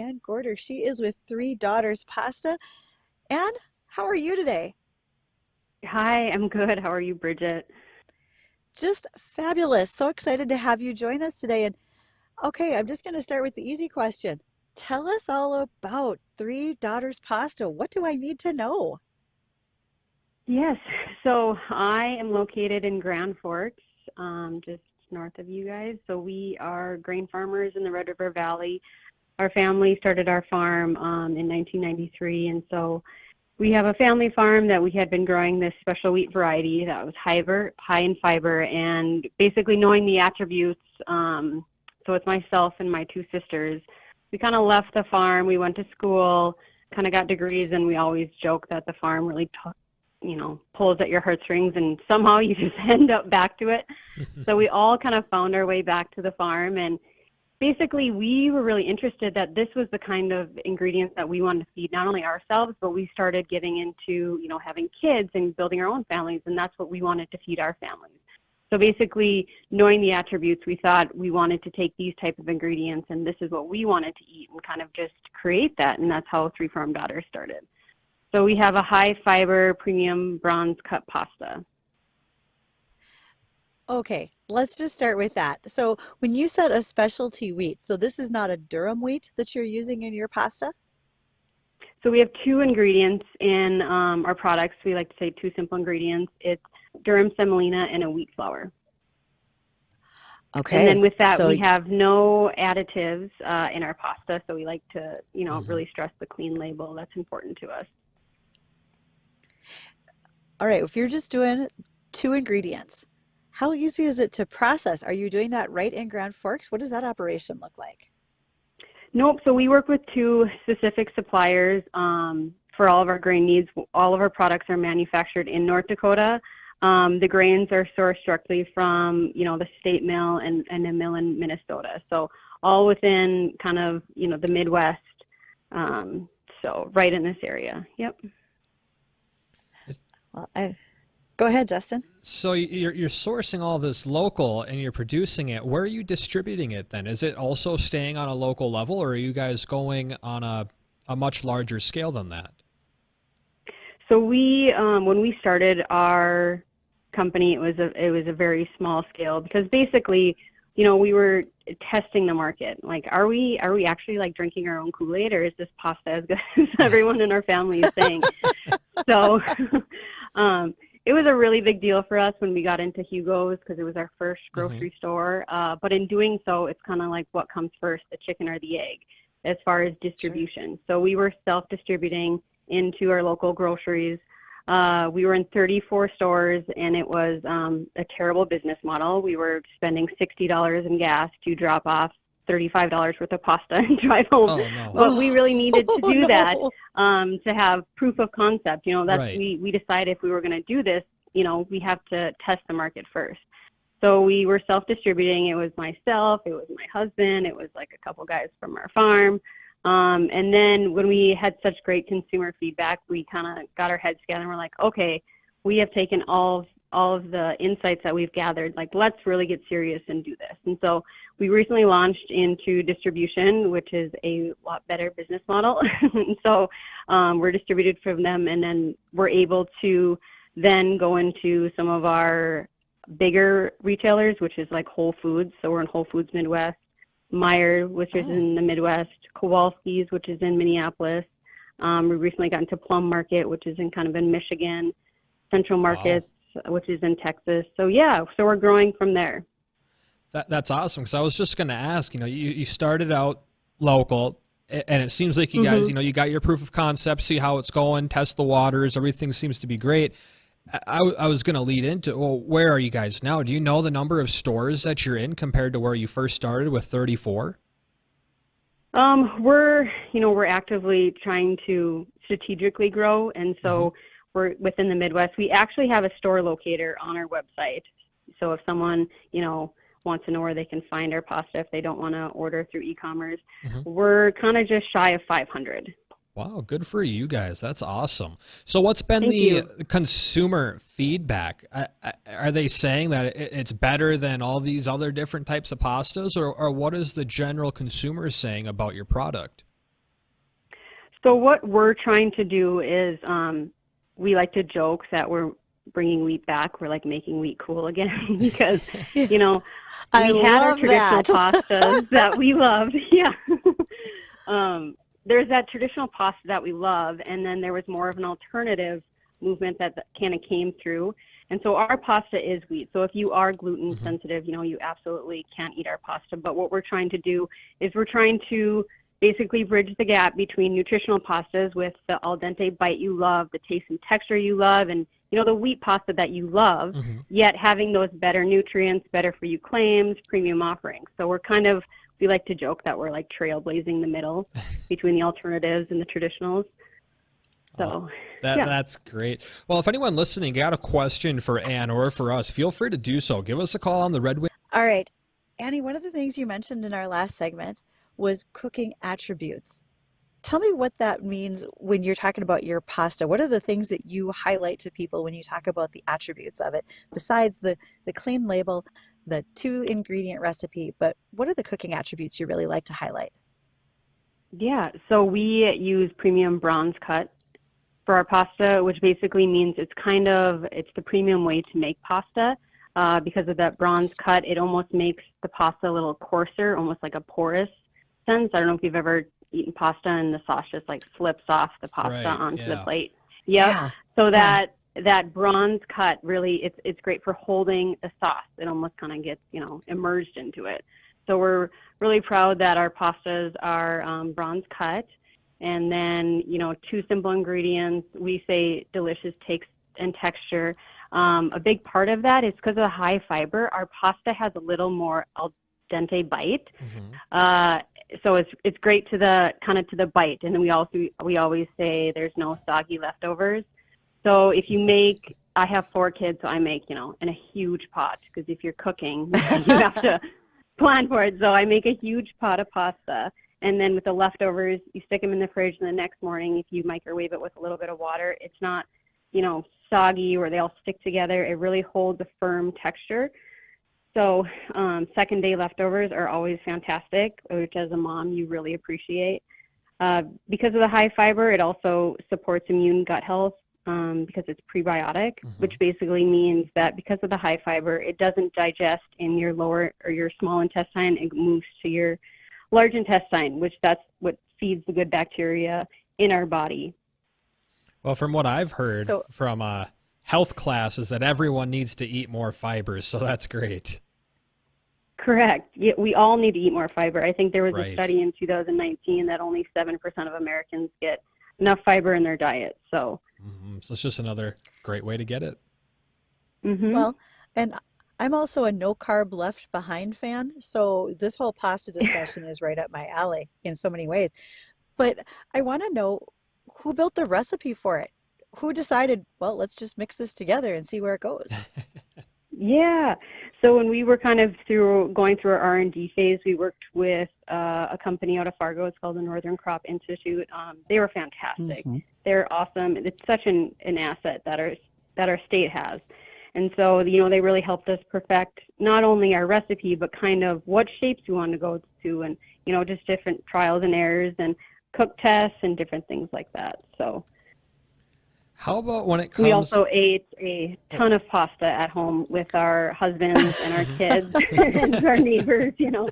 Annie Gorder. She is with Three Daughters Pasta. Anne, how are you today? Hi, I'm good. How are you, Bridget? Just fabulous. So excited to have you join us today. And okay, I'm just going to start with the easy question. Tell us all about Three Daughters Pasta. What do I need to know? Yes, so I am located in Grand Forks, just north of you guys. So we are grain farmers in the Red River Valley. Our family started our farm in 1993, and so we have a family farm that we had been growing this special wheat variety that was high in fiber, and basically knowing the attributes. So it's myself and my two sisters. We kind of left the farm. We went to school, kind of got degrees, and we always joke that the farm really, pulls at your heartstrings, and somehow you just end up back to it. So we all kind of found our way back to the farm, and basically we were really interested that this was the kind of ingredients that we wanted to feed not only ourselves, but we started getting into, having kids and building our own families, and that's what we wanted to feed our families. So basically, knowing the attributes, we thought we wanted to take these type of ingredients, and this is what we wanted to eat, and kind of just create that, and that's how Three Farm Daughters started. So we have a high fiber premium bronze cut pasta. Okay, let's just start with that. So when you said a specialty wheat, so this is not a durum wheat that you're using in your pasta? So we have two ingredients in our products. We like to say two simple ingredients. It's durum semolina and a wheat flour. And then Okay, with that, so we have no additives in our pasta. So we like to, Hmm. really stress the clean label. That's important to us. all right, if you're just doing two ingredients, how easy is it to process? Are you doing that right in Grand Forks? What does that operation look like? Nope. So we work with two specific suppliers for all of our grain needs. All of our products are manufactured in North Dakota. The grains are sourced directly from, the state mill and a mill in Minnesota. So all within kind of, the Midwest. So right in this area. Yep. Well, go ahead, Justin. So you're sourcing all this local and you're producing it. Where are you distributing it then? Is it also staying on a local level, or are you guys going on a much larger scale than that? So we, when we started our company, it was a very small scale because basically, we were testing the market. Like, are we actually like drinking our own Kool-Aid, or is this pasta as good as everyone in our family is saying? So, it was a really big deal for us when we got into Hugo's because it was our first Hmm. grocery store. But in doing so, it's kind of like what comes first, the chicken or the egg, as far as Sure. distribution. So we were self-distributing into our local groceries. We were in 34 stores, and it was a terrible business model. We were spending $60 in gas to drop off $35 worth of pasta and drive home. Oh no. But we really needed to Oh, do that no. to have proof of concept. That's Right. we decided if we were going to do this, we have to test the market first. So we were self-distributing. It was myself, it was my husband, it was like a couple guys from our farm. And then when we had such great consumer feedback, we kind of got our heads together and we're like, okay, we have taken all of the insights that we've gathered, like let's really get serious and do this. And so we recently launched into distribution, which is a lot better business model. And so we're distributed from them, and then we're able to then go into some of our bigger retailers, which is like Whole Foods. So we're in Whole Foods Midwest, Meyer, which is Oh, in the Midwest, Kowalski's, which is in Minneapolis. We recently got into Plum Market, which is in kind of in Michigan, Central Wow. Markets, which is in Texas. So yeah, so we're growing from there. That's awesome. Because I was just going to ask, you started out local, and it seems like you guys, Hmm. you got your proof of concept, see how it's going, test the waters, everything seems to be great. I was going to lead into, well, where are you guys now? Do you know the number of stores that you're in compared to where you first started with 34? We're actively trying to strategically grow, and Hmm. so we're within the Midwest. We actually have a store locator on our website. So if someone, wants to know where they can find our pasta if they don't want to order through e-commerce, Hmm. we're kind of just shy of 500. Wow, good for you guys. That's awesome. So, what's been Thank the you. consumer feedback? Are they saying that it's better than all these other different types of pastas, or what is the general consumer saying about your product? So what we're trying to do is we like to joke that we're bringing wheat back. We're like making wheat cool again because, you know, I we had our love traditional that. pastas that we loved. Yeah. There's that traditional pasta that we love, and then there was more of an alternative movement that kind of came through. And so our pasta is wheat. So if you are gluten sensitive, you know, you absolutely can't eat our pasta. But what we're trying to do is we're trying to basically bridge the gap between nutritional pastas with the al dente bite you love, the taste and texture you love, and, you know, the wheat pasta that you love, yet having those better nutrients, better for you claims, premium offerings. So we're kind of, we like to joke that we're like trailblazing the middle between the alternatives and the traditionals. So that's great. Well, if anyone listening got a question for Ann or for us, feel free to do so. Give us a call on the Red Wing. All right. Annie, one of the things you mentioned in our last segment was cooking attributes. Tell me what that means when you're talking about your pasta. What are the things that you highlight to people when you talk about the attributes of it, besides the clean label, the 2-ingredient recipe, but what are the cooking attributes you really like to highlight? yeah, so we use premium bronze cut for our pasta, which basically means it's the premium way to make pasta. Because of that bronze cut, it almost makes the pasta a little coarser, almost like a porous sense. I don't know if you've ever eaten pasta and the sauce just like slips off the pasta onto the plate. Yep. Yeah. So that bronze cut really, it's great for holding the sauce. It almost kind of gets, you know, immersed into it. So we're really proud that our pastas are bronze cut. And then, you know, 2 simple ingredients. We say delicious taste and texture. A big part of that is because of the high fiber. Our pasta has a little more al dente bite. So it's great to the bite. And then we always say there's no soggy leftovers. So if you make, I have 4 kids, so I make, you know, in a huge pot, because if you're cooking, you have to plan for it. So I make a huge pot of pasta. And then with the leftovers, you stick them in the fridge, and the next morning, if you microwave it with a little bit of water, it's not, you know, soggy or they all stick together. It really holds a firm texture. So second day leftovers are always fantastic, which as a mom you really appreciate. Because of the high fiber, it also supports immune gut health because it's prebiotic, which basically means that because of the high fiber, it doesn't digest in your lower or your small intestine. It moves to your large intestine, which that's what feeds the good bacteria in our body. Well, from what I've heard from health class is that everyone needs to eat more fibers, so that's great. Correct. Yeah, we all need to eat more fiber. I think there was a study in 2019 that only 7% of Americans get enough fiber in their diet. So, so it's just another great way to get it. Well, and I'm also a no carb left behind fan, so this whole pasta discussion is right up my alley in so many ways. But I want to know, who built the recipe for it? Who decided, well, let's just mix this together and see where it goes? Yeah. So when we were kind of going through our R&D phase, we worked with a company out of Fargo. It's called the Northern Crop Institute. They were fantastic. They're awesome. It's such an asset that our state has. And so, you know, they really helped us perfect not only our recipe, but kind of what shapes we want to go to, and, you know, just different trials and errors and cook tests and different things like that. So how about when it comes... We also ate a ton of pasta at home with our husbands and our kids and our neighbors, you know,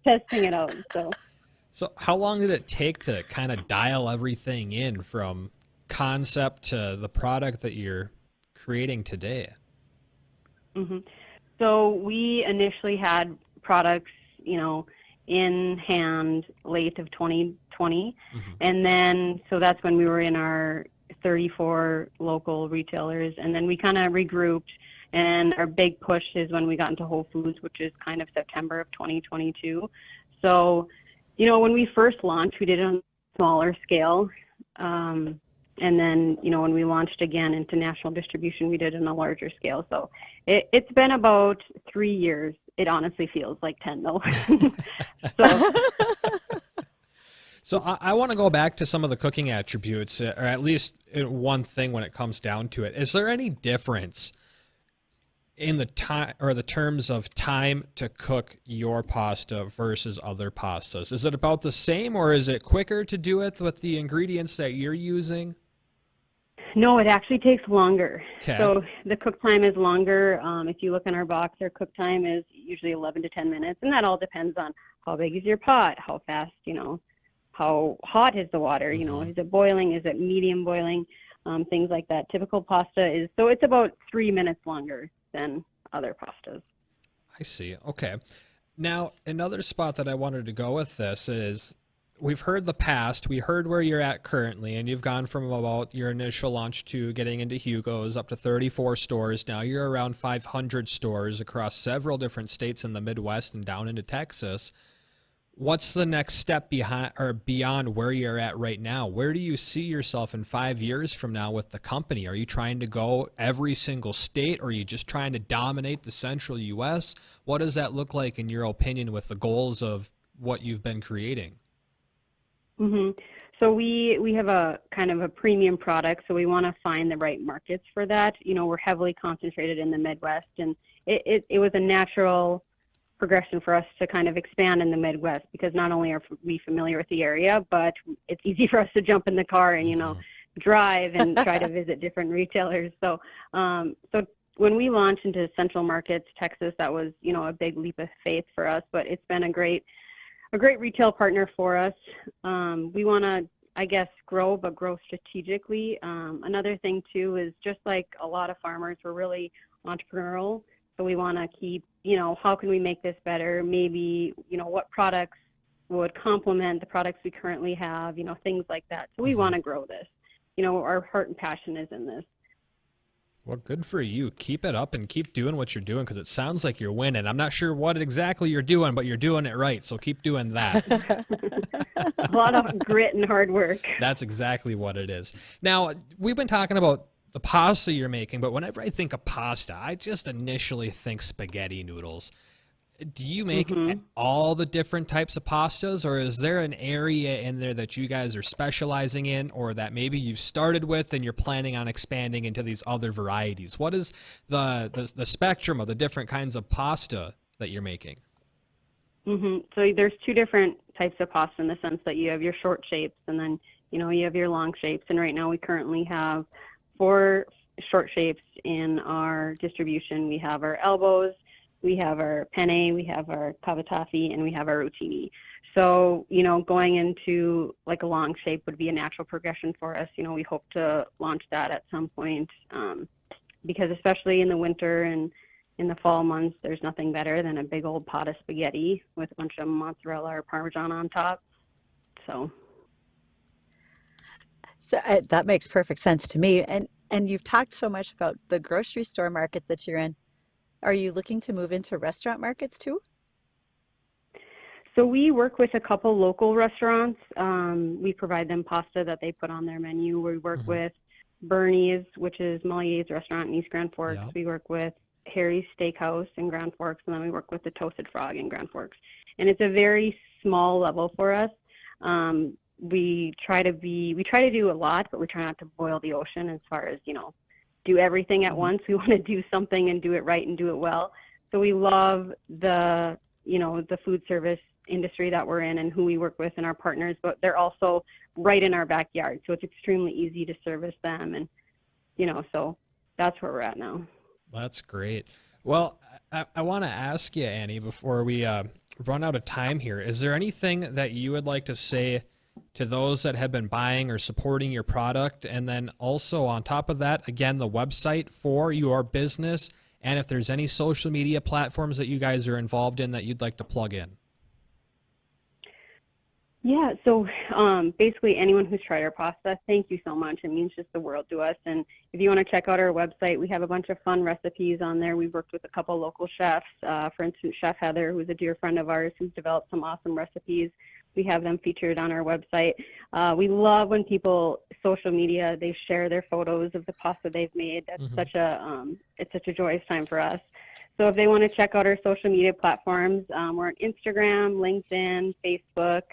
testing it out. So how long did it take to kind of dial everything in from concept to the product that you're creating today? So we initially had products, you know, in hand late of 2020. And then, so that's when we were in our 34 local retailers. And then we kind of regrouped, and our big push is when we got into Whole Foods, which is kind of September of 2022. So, you know, when we first launched, we did it on a smaller scale. And then, you know, when we launched again into national distribution, we did it on a larger scale. So it's been about 3 years. It honestly feels like 10 though. So I want to go back to some of the cooking attributes, or at least one thing when it comes down to it. Is there any difference in the time or the terms of time to cook your pasta versus other pastas? Is it about the same, or is it quicker to do it with the ingredients that you're using? No, it actually takes longer. Okay. So the cook time is longer. If you look in our box, our cook time is usually 11 to 10 minutes, and that all depends on how big is your pot, how fast, how hot is the water, is it boiling, is it medium boiling, things like that. Typical pasta it's about 3 minutes longer than other pastas. I see. Okay. Now, another spot that I wanted to go with this is we've heard the past, we heard where you're at currently, and you've gone from about your initial launch to getting into Hugo's up to 34 stores. Now you're around 500 stores across several different states in the Midwest and down into Texas. What's the next step behind or beyond where you're at right now? Where do you see yourself in 5 years from now with the company? Are you trying to go every single state, or are you just trying to dominate the central U.S.? What does that look like in your opinion with the goals of what you've been creating? So we have a kind of a premium product, so we want to find the right markets for that. We're heavily concentrated in the Midwest, and it was a natural progression for us to kind of expand in the Midwest, because not only are we familiar with the area, but it's easy for us to jump in the car and drive and try to visit different retailers. So when we launched into central markets, Texas, that was a big leap of faith for us, but it's been a great retail partner for us. We want to, I guess, grow, but grow strategically. Another thing too is, just like a lot of farmers, we're really entrepreneurial. So we want to keep, how can we make this better? Maybe, what products would complement the products we currently have, things like that. So we want to grow this. Our heart and passion is in this. Well, good for you. Keep it up and keep doing what you're doing, because it sounds like you're winning. I'm not sure what exactly you're doing, but you're doing it right. So keep doing that. A lot of grit and hard work. That's exactly what it is. Now, we've been talking about the pasta you're making, but whenever I think of pasta, I just initially think spaghetti noodles. Do you make all the different types of pastas, or is there an area in there that you guys are specializing in, or that maybe you've started with and you're planning on expanding into these other varieties? What is the spectrum of the different kinds of pasta that you're making? So there's two different types of pasta, in the sense that you have your short shapes, and then you have your long shapes. And right now we currently have 4 short shapes in our distribution. We have our elbows, we have our penne, we have our cavatappi, and we have our rotini. So, going into like a long shape would be a natural progression for us. We hope to launch that at some point, because especially in the winter and in the fall months, there's nothing better than a big old pot of spaghetti with a bunch of mozzarella or Parmesan on top. So that makes perfect sense to me. And you've talked so much about the grocery store market that you're in. Are you looking to move into restaurant markets too? So we work with a couple local restaurants. We provide them pasta that they put on their menu. We work with Bernie's, which is Molly's restaurant in East Grand Forks. Yeah. We work with Harry's Steakhouse in Grand Forks, and then we work with the Toasted Frog in Grand Forks. And it's a very small level for us. We try to do a lot, but we try not to boil the ocean as far as, do everything at once. We want to do something and do it right and do it well. So we love the food service industry that we're in and who we work with and our partners, but they're also right in our backyard. So it's extremely easy to service them. And, so that's where we're at now. That's great. Well, I want to ask you, Annie, before we run out of time here, is there anything that you would like to say to those that have been buying or supporting your product? And then also on top of that, again, the website for your business, and if there's any social media platforms that you guys are involved in that you'd like to plug in. Yeah, so basically anyone who's tried our pasta, thank you so much. It means just the world to us. And if you want to check out our website, we have a bunch of fun recipes on there. We've worked with a couple local chefs, for instance, Chef Heather, who's a dear friend of ours, who's developed some awesome recipes. We have them featured on our website. We love when people, social media, they share their photos of the pasta they've made. That's it's such a joyous time for us. So if they want to check out our social media platforms, we're on Instagram, LinkedIn, Facebook,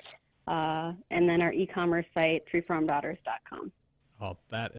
and then our e-commerce site, treefarmdaughters.com. Oh, that